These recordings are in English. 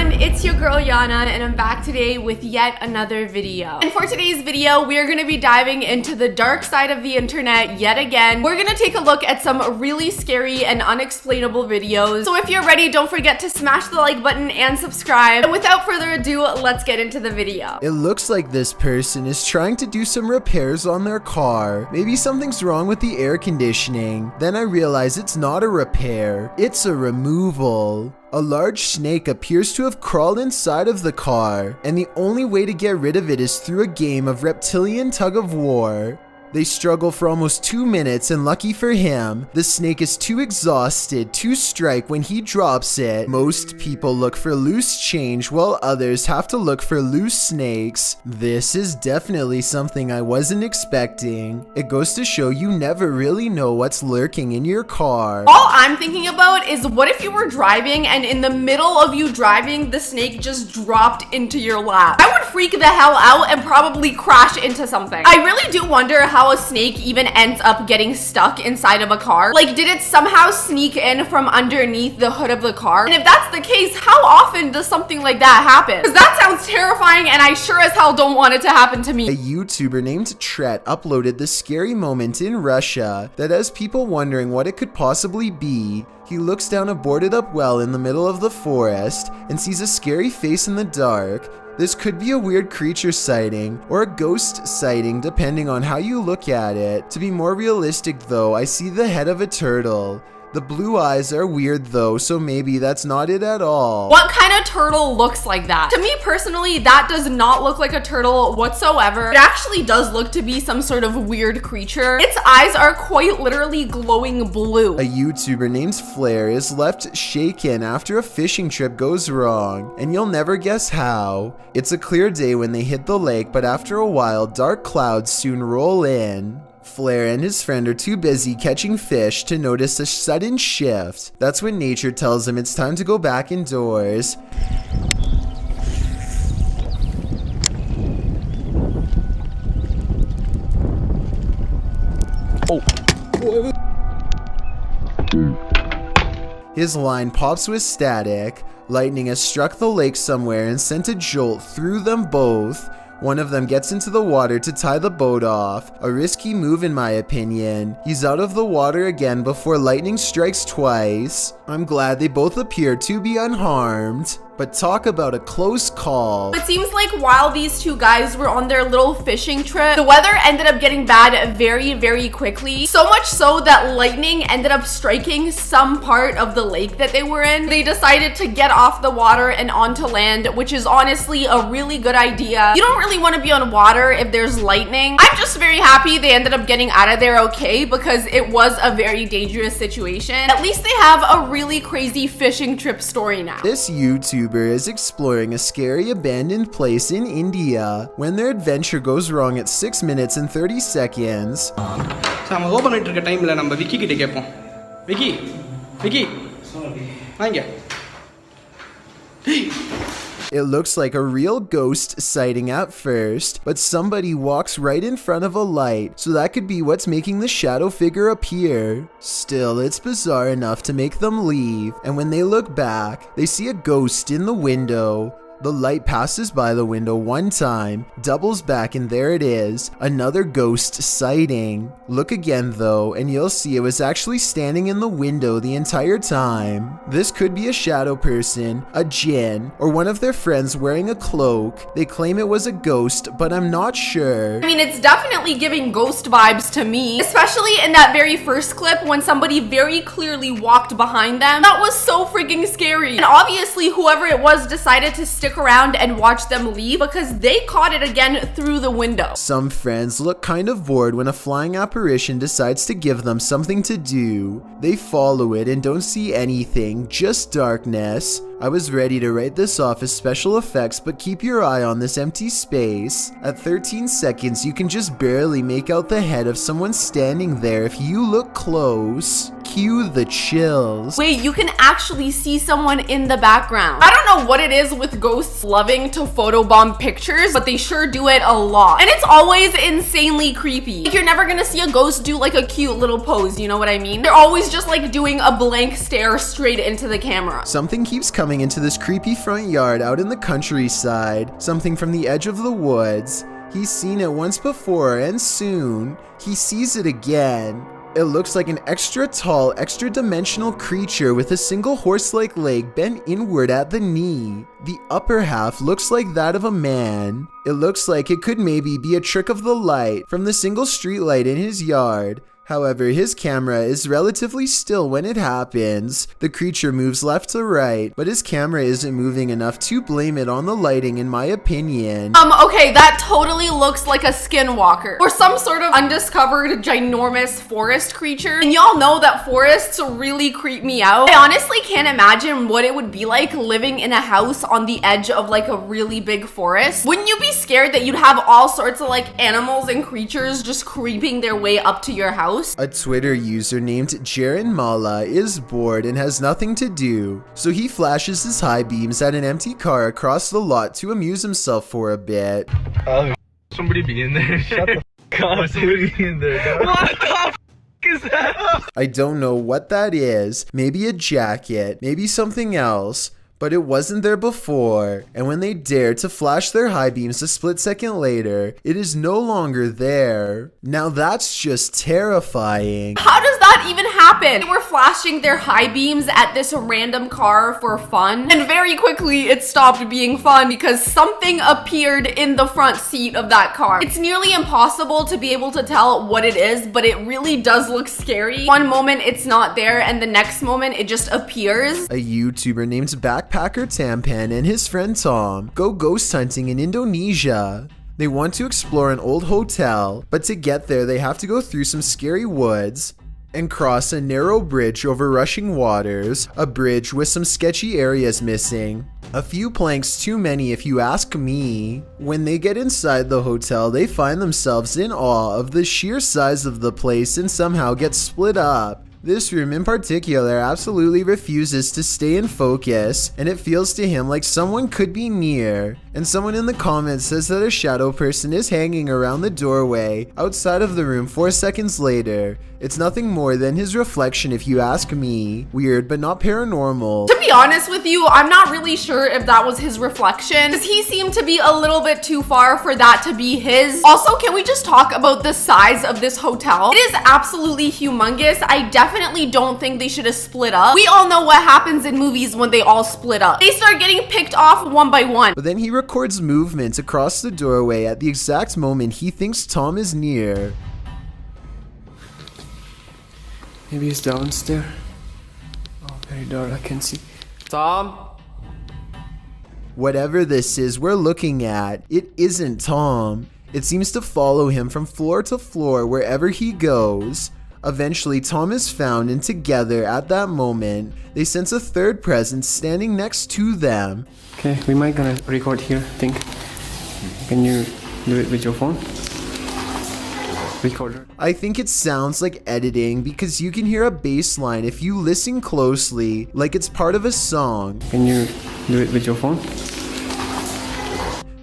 everyone, it's your girl Jana and I'm back today with yet another video. And for today's video, we are going to be diving into the dark side of the internet yet again. We're going to take a look at some really scary and unexplainable videos. So if you're ready, don't forget to smash the like button and subscribe. And without further ado, let's get into the video. It looks like this person is trying to do some repairs on their car. Maybe something's wrong with the air conditioning. Then I realize it's not a repair, it's a removal. A large snake appears to have crawled inside of the car, and the only way to get rid of it is through a game of reptilian tug-of-war. They struggle for almost 2 minutes, and lucky for him, the snake is too exhausted to strike when he drops it. Most people look for loose change, while others have to look for loose snakes. This is definitely something I wasn't expecting. It goes to show you never really know what's lurking in your car. All I'm thinking about is what if you were driving and in the middle of you driving, the snake just dropped into your lap? I would freak the hell out and probably crash into something. I really do wonder how a snake even ends up getting stuck inside of a car. Like, did it somehow sneak in from underneath the hood of the car? And if that's the case, how often does something like that happen? Because that sounds terrifying and I sure as hell don't want it to happen to me. A YouTuber named Tret uploaded this scary moment in Russia that has people wondering what it could possibly be. He looks down a boarded up well in the middle of the forest and sees a scary face in the dark. This could be a weird creature sighting or a ghost sighting depending on how you look at it. To be more realistic though, I see the head of a turtle. The blue eyes are weird though, so maybe that's not it at all. What kind of turtle looks like that? To me personally, that does not look like a turtle whatsoever. It actually does look to be some sort of weird creature. Its eyes are quite literally glowing blue. A YouTuber named Flair is left shaken after a fishing trip goes wrong, and you'll never guess how. It's a clear day when they hit the lake, but after a while, dark clouds soon roll in. Flair and his friend are too busy catching fish to notice a sudden shift. That's when nature tells him it's time to go back indoors. His line pops with static. Lightning has struck the lake somewhere and sent a jolt through them both. One of them gets into the water to tie the boat off. A risky move in my opinion. He's out of the water again before lightning strikes twice. I'm glad they both appear to be unharmed. But talk about a close call. It seems like while these two guys were on their little fishing trip, the weather ended up getting bad very quickly. So much so that lightning ended up striking some part of the lake that they were in. They decided to get off the water and onto land, which is honestly a really good idea. You don't really want to be on water if there's lightning. I'm just very happy they ended up getting out of there okay because it was a very dangerous situation. At least they have a really crazy fishing trip story now. This YouTuber is exploring a scary abandoned place in India when their adventure goes wrong at 6 minutes and 30 seconds. நம்ம open பண்ணிட்டு இருக்க டைம்ல நம்ம விக்கி கிட்ட கேப்போம். விக்கி வாங்க. It looks like a real ghost sighting at first, but somebody walks right in front of a light, so that could be what's making the shadow figure appear. Still, it's bizarre enough to make them leave, and when they look back, they see a ghost in the window. The light passes by the window one time, doubles back, and there it is, another ghost sighting. Look again though, and you'll see it was actually standing in the window the entire time. This could be a shadow person, a jinn, or one of their friends wearing a cloak. They claim it was a ghost, but I'm not sure. I mean, it's definitely giving ghost vibes to me, especially in that very first clip when somebody very clearly walked behind them. That was so freaking scary. And obviously whoever it was decided to stick around and watch them leave because they caught it again through the window. Some friends look kind of bored when a flying apparition decides to give them something to do. They follow it and don't see anything, just darkness. I was ready to write this off as special effects, but keep your eye on this empty space. At 13 seconds, you can just barely make out the head of someone standing there if you look close. Cue the chills. Wait, you can actually see someone in the background. I don't know what it is with ghosts ghosts loving to photobomb pictures, but they sure do it a lot. And it's always insanely creepy. Like, you're never gonna see a ghost do like a cute little pose, you know what I mean? They're always just like doing a blank stare straight into the camera. Something keeps coming into this creepy front yard out in the countryside, something from the edge of the woods. He's seen it once before, and soon, he sees it again. It looks like an extra tall, extra dimensional creature with a single horse-like leg bent inward at the knee. The upper half looks like that of a man. It looks like it could maybe be a trick of the light from the single streetlight in his yard. However, his camera is relatively still when it happens. The creature moves left to right, but his camera isn't moving enough to blame it on the lighting, in my opinion. Okay, that totally looks like a Skinwalker or some sort of undiscovered ginormous forest creature. And y'all know that forests really creep me out. I honestly can't imagine what it would be like living in a house on the edge of like a really big forest. Wouldn't you be scared that you'd have all sorts of like animals and creatures just creeping their way up to your house? A Twitter user named Jaren Mala is bored and has nothing to do, so he flashes his high beams at an empty car across the lot to amuse himself for a bit. Oh, somebody be in there. Shut the f*** up, somebody be in there. What the f*** is that? I don't know what that is, maybe a jacket, maybe something else, but it wasn't there before, and when they dare to flash their high beams a split second later, it is no longer there. Now that's just terrifying. How does that even happen? They were flashing their high beams at this random car for fun, and very quickly it stopped being fun because something appeared in the front seat of that car. It's nearly impossible to be able to tell what it is, but it really does look scary. One moment it's not there, and the next moment it just appears. A YouTuber named Backpacker Tampan and his friend Tom go ghost hunting in Indonesia. They want to explore an old hotel, but to get there they have to go through some scary woods and cross a narrow bridge over rushing waters, a bridge with some sketchy areas missing. A few planks too many if you ask me. When they get inside the hotel, they find themselves in awe of the sheer size of the place and somehow get split up. This room in particular absolutely refuses to stay in focus, and it feels to him like someone could be near. And someone in the comments says that a shadow person is hanging around the doorway outside of the room 4 seconds later. It's nothing more than his reflection if you ask me. Weird, but not paranormal. To be honest with you, I'm not really sure if that was his reflection, because he seemed to be a little bit too far for that to be his. Also, can we just talk about the size of this hotel? It is absolutely humongous. I definitely don't think they should have split up. We all know what happens in movies when they all split up. They start getting picked off one by one. But then he records movement across the doorway at the exact moment he thinks Tom is near. Maybe he's downstairs. Oh, very dark, I can see. Tom? Whatever this is we're looking at, it isn't Tom. It seems to follow him from floor to floor wherever he goes. Eventually, Tom is found, and together at that moment, they sense a third presence standing next to them. Okay, we might gonna record here, I think. Can you do it with your phone? Recorder. I think it sounds like editing because you can hear a bass line if you listen closely, like it's part of a song. Can you do it with your phone?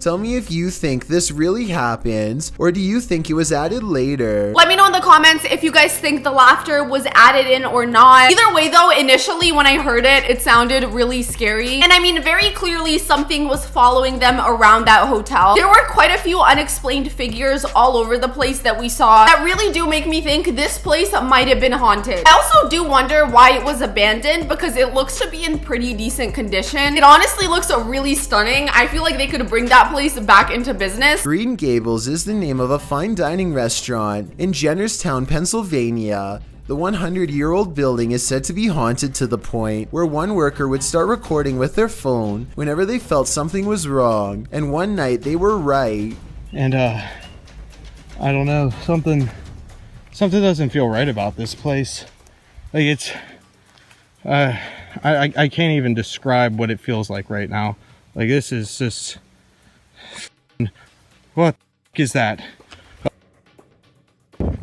Tell me if you think this really happens, or do you think it was added later? Let me know in the comments if you guys think the laughter was added in or not. Either way though, initially when I heard it, it sounded really scary. And I mean, very clearly something was following them around that hotel. There were quite a few unexplained figures all over the place that we saw that really do make me think this place might have been haunted. I also do wonder why it was abandoned because it looks to be in pretty decent condition. It honestly looks really stunning. I feel like they could bring that place back into business. Green Gables is the name of a fine dining restaurant in Jennerstown, Pennsylvania. The 100-year-old building is said to be haunted to the point where one worker would start recording with their phone whenever they felt something was wrong, and one night they were right. And I don't know, something doesn't feel right about this place. Like it's I can't even describe what it feels like right now. Like this is just, what the is that?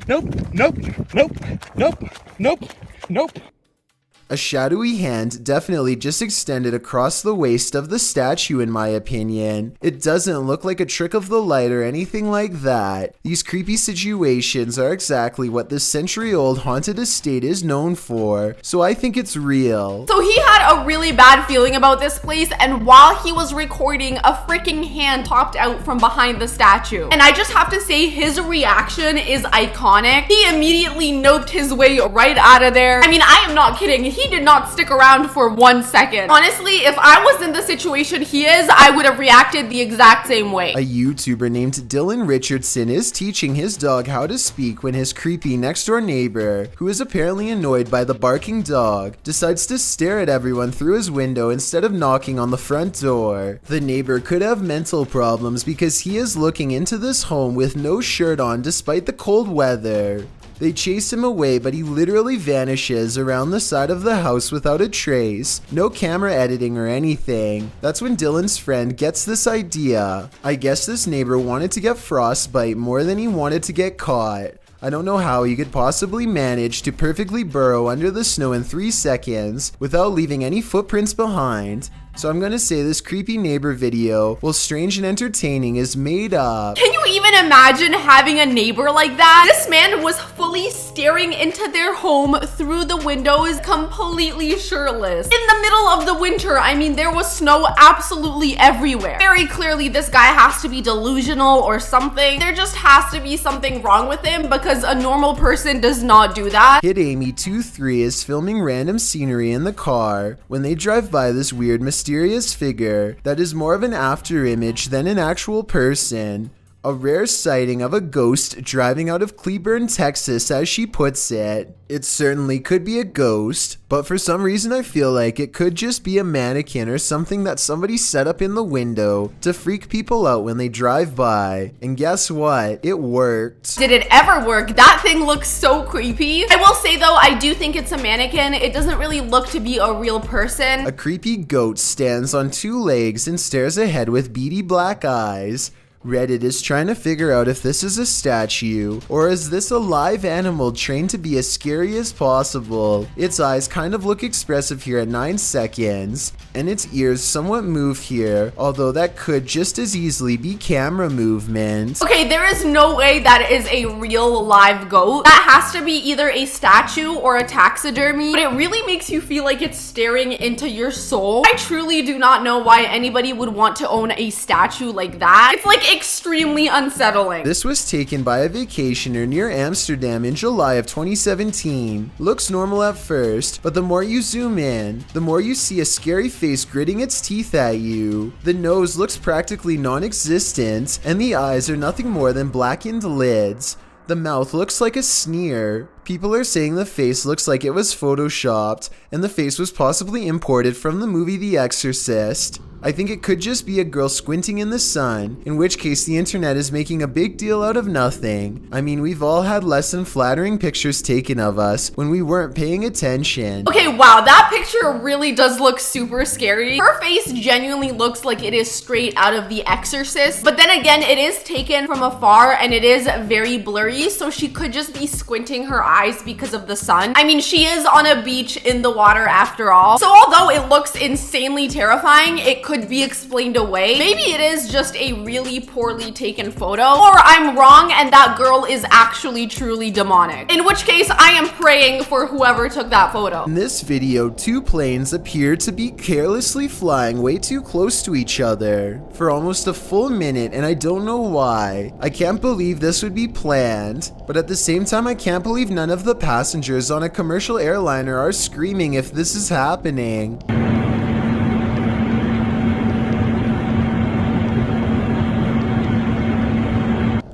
Nope. A shadowy hand definitely just extended across the waist of the statue in my opinion. It doesn't look like a trick of the light or anything like that. These creepy situations are exactly what this century-old haunted estate is known for, so I think it's real. So he had a really bad feeling about this place, and while he was recording, a freaking hand popped out from behind the statue. And I just have to say, his reaction is iconic. He immediately noped his way right out of there. I mean, I am not kidding. He did not stick around for 1 second. Honestly, if I was in the situation he is, I would have reacted the exact same way. A YouTuber named Dylan Richardson is teaching his dog how to speak when his creepy next door neighbor, who is apparently annoyed by the barking dog, decides to stare at everyone through his window instead of knocking on the front door. The neighbor could have mental problems because he is looking into this home with no shirt on despite the cold weather. They chase him away, but he literally vanishes around the side of the house without a trace. No camera editing or anything. That's when Dylan's friend gets this idea. I guess this neighbor wanted to get frostbite more than he wanted to get caught. I don't know how he could possibly manage to perfectly burrow under the snow in 3 seconds without leaving any footprints behind. So I'm gonna say this creepy neighbor video, while strange and entertaining, is made up. Can you even imagine having a neighbor like that? This man was fully staring into their home through the windows, completely shirtless. In the middle of the winter, I mean, there was snow absolutely everywhere. Very clearly, this guy has to be delusional or something. There just has to be something wrong with him because a normal person does not do that. Hit Amy 23 is filming random scenery in the car when they drive by this weird mysterious figure that is more of an after image than an actual person. A rare sighting of a ghost driving out of Cleburne, Texas, as she puts it. It certainly could be a ghost, but for some reason I feel like it could just be a mannequin or something that somebody set up in the window to freak people out when they drive by. And guess what? It worked. Did it ever work? That thing looks so creepy. I will say though, I do think it's a mannequin. It doesn't really look to be a real person. A creepy goat stands on 2 legs and stares ahead with beady black eyes. Reddit is trying to figure out if this is a statue, or is this a live animal trained to be as scary as possible. Its eyes kind of look expressive here at 9 seconds, and its ears somewhat move here, although that could just as easily be camera movement. Okay, there is no way that is a real live goat. That has to be either a statue or a taxidermy, but it really makes you feel like it's staring into your soul. I truly do not know why anybody would want to own a statue like that. It's like extremely unsettling. This was taken by a vacationer near Amsterdam in July of 2017. Looks normal at first, but the more you zoom in, the more you see a scary face gritting its teeth at you. The nose looks practically non-existent, and the eyes are nothing more than blackened lids. The mouth looks like a sneer. People are saying the face looks like it was photoshopped, and the face was possibly imported from the movie The Exorcist. I think it could just be a girl squinting in the sun, in which case the internet is making a big deal out of nothing. I mean, we've all had less than flattering pictures taken of us when we weren't paying attention. Okay, wow, that picture really does look super scary. Her face genuinely looks like it is straight out of The Exorcist, but then again, it is taken from afar and it is very blurry, so she could just be squinting her eyes because of the sun. I mean, she is on a beach in the water after all. So although it looks insanely terrifying, it could be explained away. Maybe it is just a really poorly taken photo, or I'm wrong and that girl is actually truly demonic. In which case, I am praying for whoever took that photo. In this video, 2 planes appear to be carelessly flying way too close to each other for almost a full minute, and I don't know why. I can't believe this would be planned, but at the same time, I can't believe none of the passengers on a commercial airliner are screaming if this is happening.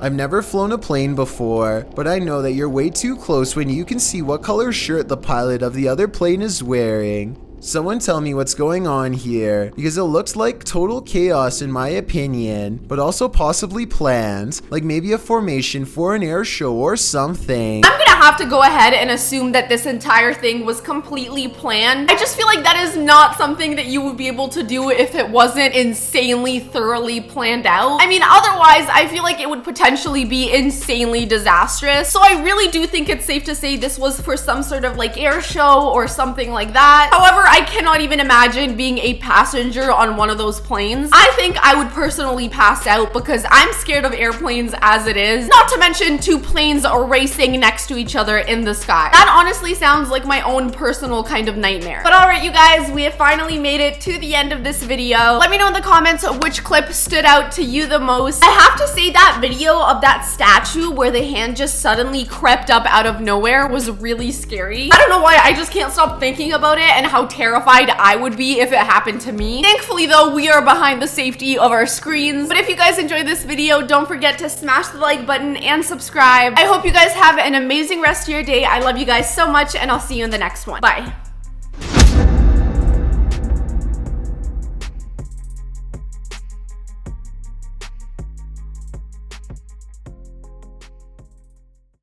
I've never flown a plane before, but I know that you're way too close when you can see what color shirt the pilot of the other plane is wearing. Someone tell me what's going on here, because it looks like total chaos in my opinion, but also possibly planned, like maybe a formation for an air show or something. I'm gonna have to go ahead and assume that this entire thing was completely planned. I just feel like that is not something that you would be able to do if it wasn't insanely thoroughly planned out. I mean, otherwise, I feel like it would potentially be insanely disastrous. So I really do think it's safe to say this was for some sort of like air show or something like that. However, I cannot even imagine being a passenger on one of those planes. I think I would personally pass out because I'm scared of airplanes as it is. Not to mention two planes are racing next to each other in the sky. That honestly sounds like my own personal kind of nightmare. But alright, you guys, we have finally made it to the end of this video. Let me know in the comments which clip stood out to you the most. I have to say that video of that statue where the hand just suddenly crept up out of nowhere was really scary. I don't know why, I just can't stop thinking about it and how terrified I would be if it happened to me. Thankfully though, we are behind the safety of our screens. But if you guys enjoyed this video, don't forget to smash the like button and subscribe. I hope you guys have an amazing rest of your day. I love you guys so much and I'll see you in the next one. Bye.